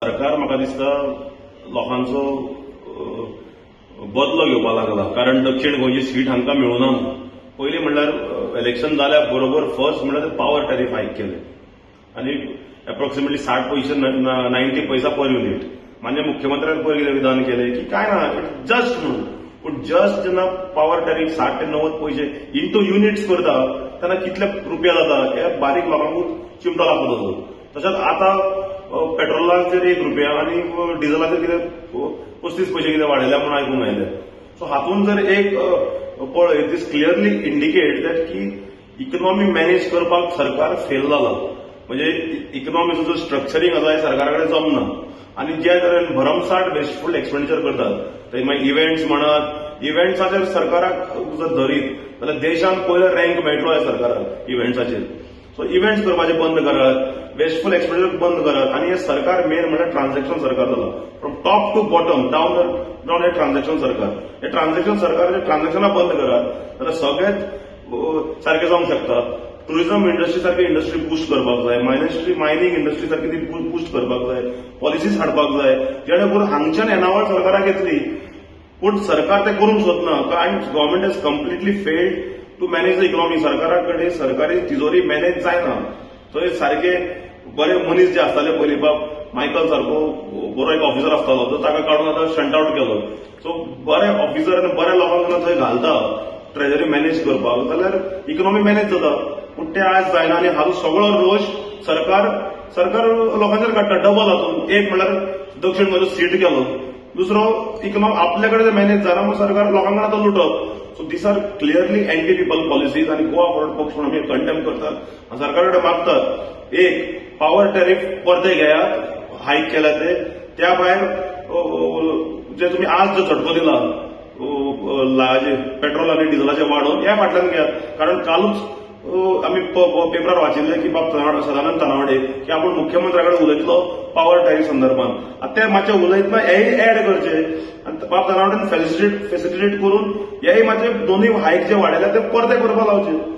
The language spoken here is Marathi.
सरकार म्हाका दिसता लोकांचो बदलो घेवपाक लागला, कारण दक्षिण गोंयची सीट हांकां मेळूना. पयलीं म्हणल्यार इलेक्शन जाल्या बरोबर फर्स्ट म्हणल्यार पॉवर टॅरिफ हायक केले आनी अप्रॉक्सिमेटली 60 पैसे 90 पैसा पर युनिट. मान्य मुख्यमंत्र्यान पयर कितें विधान केले की काय ना इट्स जस्ट म्हणून, पूण जस्ट जेन्ना पॉवर टॅरिफ 60 ते 90 पैसे इंटू युनिट्स करता तेन्ना कितले रुपया जाता हे बारीक लोकांकूच चिमटो लागता. तशेंच आतां पेट्रोलाचेर 1 रुपया आनी डिझलाचेर कितें 35 पैसे कितें वाडयल्या म्हणून आयकूंक आयलें. सो हातूंत जर एक पळय दीस क्लियरली इंडिकेट दॅट की इकॉनॉमी मॅनेज करपाक सरकार फेल जाला. म्हणजे इकॉनॉमीचो जो स्ट्रक्चरींग आसा हे सरकारा कडेन जमना आनी जे तरेन भरमसाट वेस्टफूल एक्सपेंडिचर करतात ते मागीर इव्हेंट्स म्हणत, इव्हेंट्साचेर सरकाराक जर धरीत जाल्यार देशांत पयलो रँक मेळटलो ह्या सरकाराक इव्हेंट्साचेर. सो इव्हेंट्स करपाचे बंद करात, वेस्टफूल एक्सपेंडिचर बंद करात आनी हे सरकार मेन म्हणल्यार ट्रान्झॅक्शन सरकार जाला. From top to bottom down हे ट्रान्झॅक्शन सरकार. हे ट्रान्झॅक्शन सरकाराचे ट्रान्झॅक्शनां बंद करात जाल्यार सगळेच सारखे जावंक शकता. टुरिझम इंडस्ट्री सारखी इंडस्ट्री बूस्ट करपाक जाय, मायनिंग इंडस्ट्री सारखी ती बूस्ट करपाक जाय, पॉलिसीज हाडपाक जाय जेणे करून हांगच्यान येणावळ सरकाराक येतली. पूण सरकार ते करूंक सोदना कारण government has completely failed to manage the economy. सरकारा कडेन सरकारी तिजोरी मॅनेज जायना. थंय सारखे बरे मनीस जे आसताले पयलीं बाब मायकल सारको बरो एक ऑफिसर आसतालो तो ताका काडून आतां शंट आउट केलो. सो बरे ऑफिसर आनी बऱ्या लोकांक जेन्ना थंय घालता ट्रेजरी मॅनेज करपाक जाल्यार इकॉनॉमी मॅनेज जाता. पूण ते आज जायना आनी हाजो सगळो रोष सरकार लोकांचेर काडटा डबल हातून. एक म्हणल्यार दक्षिण गोंयचो सीट केलो, दुसरो इकॉनॉमी आपल्या कडेन मॅनेज जाना म्हणून सरकार लोकांकडे आतां लुटप. So these are clearly anti people policies आनी गोवा फॉरवर्ड पक्ष म्हणून आमी कंडेम करतात आनी सरकारा कडेन मागतात एक पॉवर टॅरिफ परते घेयात, हायक केल्या ते. त्या भायर जे तुमी आज जो झटको दिला पेट्रोल आनी डिझलाचे वाडोवन ह्या फाटल्यान घेयात. कारण कालूच आमी पेपरार वाचिल्ले की बाब सदानंद तानावडे की आपूण मुख्यमंत्र्या कडेन उलयतलो पॉवर टॅरिफ संदर्भात. ते मातशें उलयतना हेय एड करचे आनी बाब तानावडेन फेसिलिटेट करून हेय मातशें दोनूय हायक जे वाडयल्या ते परते करपाक लावचे.